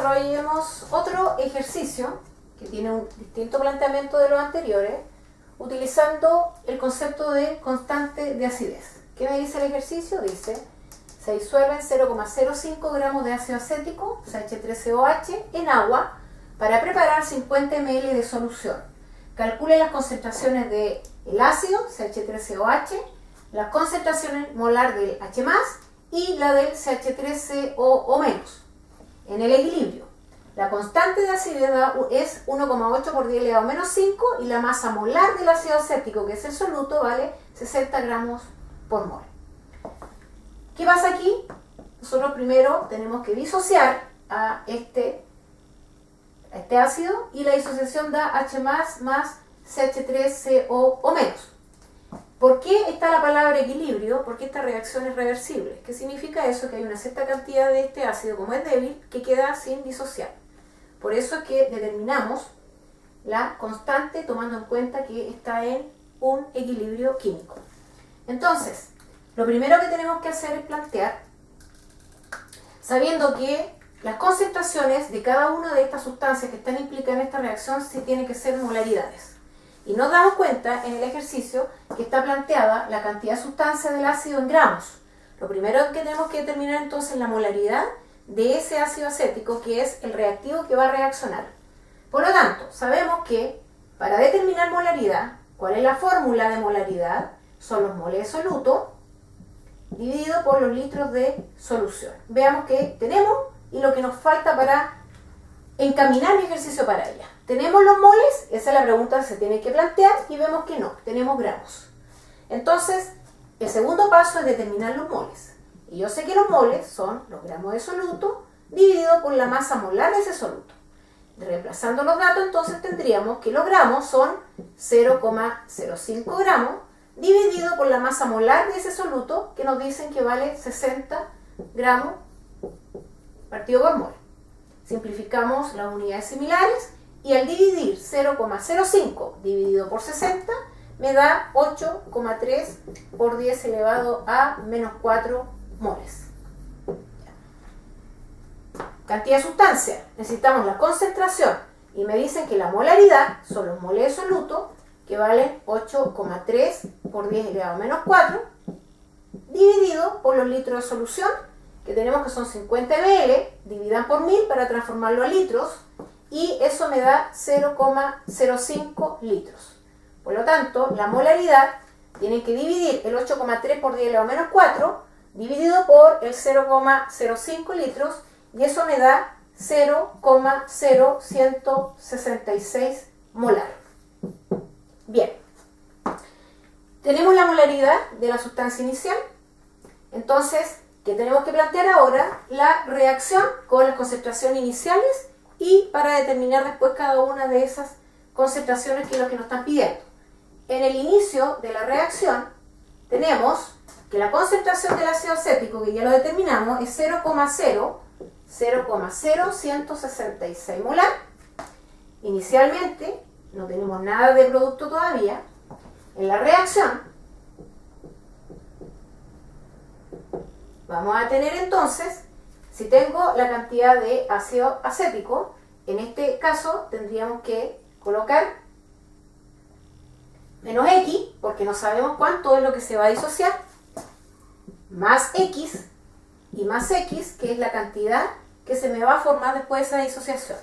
desarrollemos otro ejercicio que tiene un distinto planteamiento de los anteriores, utilizando el concepto de constante de acidez. ¿Qué me dice el ejercicio? Dice, se disuelven 0,05 gramos de ácido acético, CH3COH, en agua para preparar 50 ml de solución. Calcule las concentraciones del ácido, CH3COH, las concentraciones molar del H+, y la del CH3COO-, en el equilibrio. La constante de acidez es 1,8 por 10 elevado a menos 5 y la masa molar del ácido acético, que es el soluto, vale 60 gramos por mol. ¿Qué pasa aquí? Nosotros primero tenemos que disociar a este ácido y la disociación da H+ más CH3COO-. ¿Por qué está la palabra equilibrio? Porque esta reacción es reversible. ¿Qué significa eso? Que hay una cierta cantidad de este ácido, como es débil, que queda sin disociar. Por eso es que determinamos la constante tomando en cuenta que está en un equilibrio químico. Entonces, lo primero que tenemos que hacer es plantear, sabiendo que las concentraciones de cada una de estas sustancias que están implicadas en esta reacción sí tienen que ser molaridades. Y nos damos cuenta en el ejercicio que está planteada la cantidad de sustancia del ácido en gramos. Lo primero que tenemos que determinar entonces es la molaridad de ese ácido acético, que es el reactivo que va a reaccionar. Por lo tanto, sabemos que para determinar molaridad, ¿cuál es la fórmula de molaridad? Son los moles de soluto dividido por los litros de solución. Veamos qué tenemos y lo que nos falta para encaminar el ejercicio para ella. ¿Tenemos los moles? Esa es la pregunta que se tiene que plantear y vemos que no, tenemos gramos. Entonces, el segundo paso es determinar los moles. Y yo sé que los moles son los gramos de soluto dividido por la masa molar de ese soluto. Reemplazando los datos, entonces tendríamos que los gramos son 0,05 gramos dividido por la masa molar de ese soluto, que nos dicen que vale 60 gramos partido por mol. Simplificamos las unidades similares y al dividir 0,05 dividido por 60 me da 8,3 por 10 elevado a menos 4 moles. Cantidad de sustancia, necesitamos la concentración y me dicen que la molaridad son los moles de soluto, que valen 8,3 por 10 elevado a menos 4 dividido por los litros de solución, que tenemos que son 50 ml, dividan por 1000 para transformarlo a litros, y eso me da 0,05 litros. Por lo tanto, la molaridad tiene que dividir el 8,3 por 10 elevado a menos 4 dividido por el 0,05 litros, y eso me da 0,0166 molar. Bien, tenemos la molaridad de la sustancia inicial. Entonces, ¿qué tenemos que plantear ahora? La reacción con las concentraciones iniciales y para determinar después cada una de esas concentraciones, que es lo que nos están pidiendo. En el inicio de la reacción tenemos que la concentración del ácido acético, que ya lo determinamos, es 0,0166 molar. Inicialmente no tenemos nada de producto todavía. En la reacción vamos a tener entonces, si tengo la cantidad de ácido acético, en este caso tendríamos que colocar menos X, porque no sabemos cuánto es lo que se va a disociar, más X y más X, que es la cantidad que se me va a formar después de esa disociación.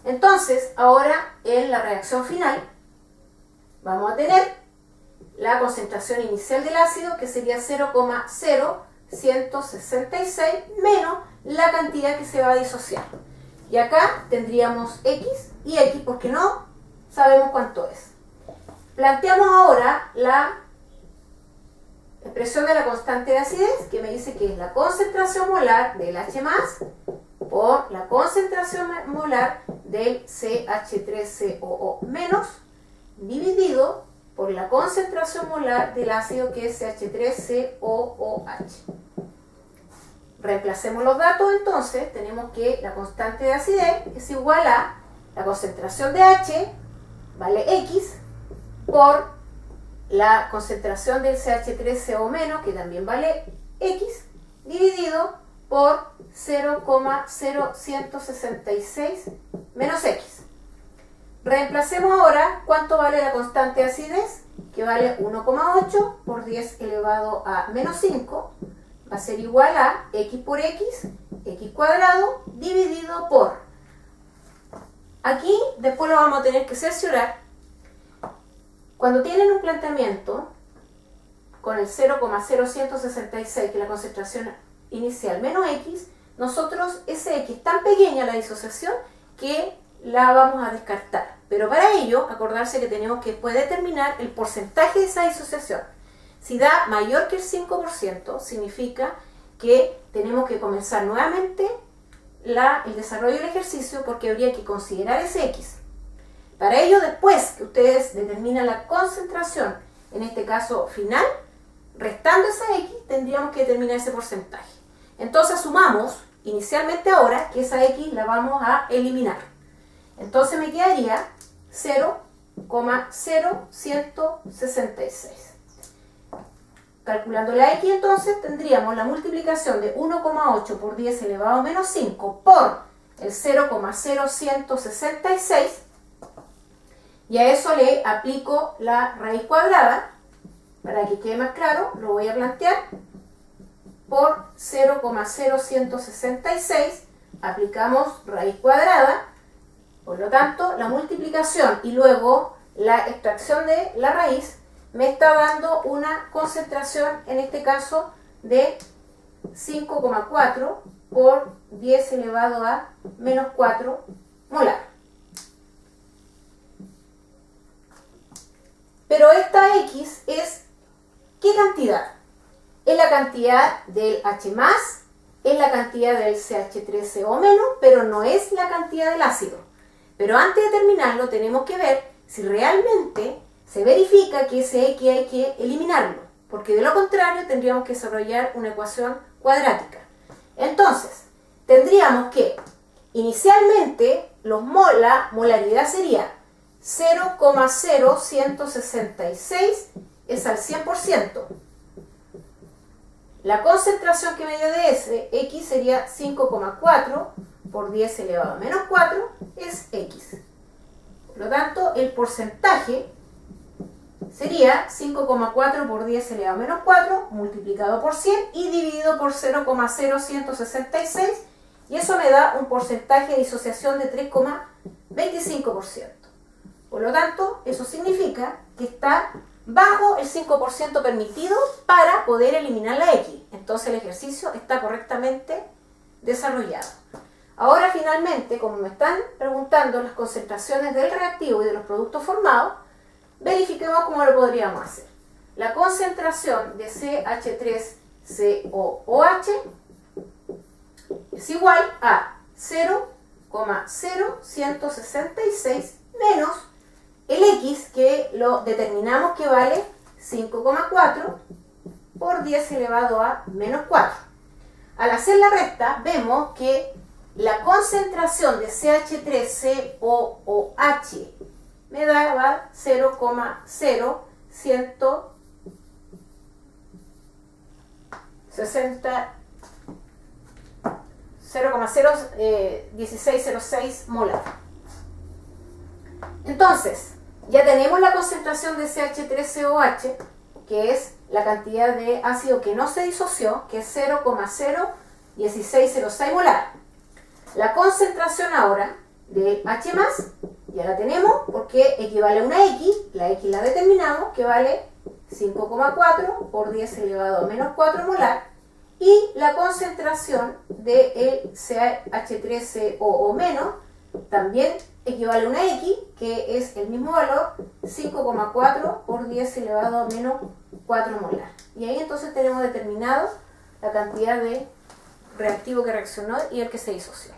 Entonces, ahora en la reacción final vamos a tener la concentración inicial del ácido, que sería 0,0166 menos la cantidad que se va a disociar. Y acá tendríamos X y X porque no sabemos cuánto es. Planteamos ahora la expresión de la constante de acidez, que me dice que es la concentración molar del H+ por la concentración molar del CH3COO- dividido por la concentración molar del ácido, que es CH3COOH. Reemplacemos los datos, entonces tenemos que la constante de acidez es igual a la concentración de H, vale X, por la concentración del CH3CO-, que también vale X, dividido por 0,0166 menos x. Reemplacemos ahora cuánto vale la constante de acidez, que vale 1,8 por 10 elevado a menos 5, va a ser igual a x por x cuadrado dividido por. Aquí después lo vamos a tener que cerciorar. Cuando tienen un planteamiento con el 0,0166, que es la concentración inicial, menos x, nosotros ese x es tan pequeña la disociación que la vamos a descartar. Pero para ello, acordarse que tenemos que después determinar el porcentaje de esa disociación. Si da mayor que el 5%, significa que tenemos que comenzar nuevamente el desarrollo del ejercicio, porque habría que considerar ese x. Para ello, después que ustedes determinan la concentración, en este caso final, restando esa x, tendríamos que determinar ese porcentaje. Entonces sumamos inicialmente ahora que esa x la vamos a eliminar. Entonces me quedaría 0,0166. Calculando la x, entonces tendríamos la multiplicación de 1,8 por 10 elevado a menos 5 por el 0,0166, y a eso le aplico la raíz cuadrada. Para que quede más claro, lo voy a plantear por 0,0166, aplicamos raíz cuadrada, por lo tanto la multiplicación y luego la extracción de la raíz me está dando una concentración, en este caso, de 5,4 por 10 elevado a menos 4 molar. Pero esta X es, ¿qué cantidad? Es la cantidad del H+, es la cantidad del CH3CO-, pero no es la cantidad del ácido. Pero antes de terminarlo tenemos que ver si realmente se verifica que ese X hay que eliminarlo, porque de lo contrario tendríamos que desarrollar una ecuación cuadrática. Entonces, tendríamos que inicialmente la molaridad sería 0,0166 es al 100%. La concentración que me dio de ese X sería 5,4 por 10 elevado a menos 4 es X. Por lo tanto, el porcentaje sería 5,4 por 10 elevado a menos 4 multiplicado por 100 y dividido por 0,0166, y eso me da un porcentaje de disociación de 3,25%. Por lo tanto, eso significa que está bajo el 5% permitido para poder eliminar la X. Entonces el ejercicio está correctamente desarrollado. Ahora finalmente, como me están preguntando las concentraciones del reactivo y de los productos formados, verifiquemos cómo lo podríamos hacer. La concentración de CH3COOH es igual a 0,0166 menos el X, que lo determinamos que vale 5,4 por 10 elevado a menos 4. Al hacer la resta, vemos que la concentración de CH3COOH me daba 0,01606 molar. Entonces, ya tenemos la concentración de CH3COH, que es la cantidad de ácido que no se disoció, que es 0,01606 molar. La concentración ahora de H+, ya la tenemos porque equivale a una X, la X la determinamos, que vale 5,4 por 10 elevado a menos 4 molar, y la concentración del CH3COO- también equivale a una X, que es el mismo valor, 5,4 por 10 elevado a menos 4 molar. Y ahí entonces tenemos determinado la cantidad de reactivo que reaccionó y el que se disoció.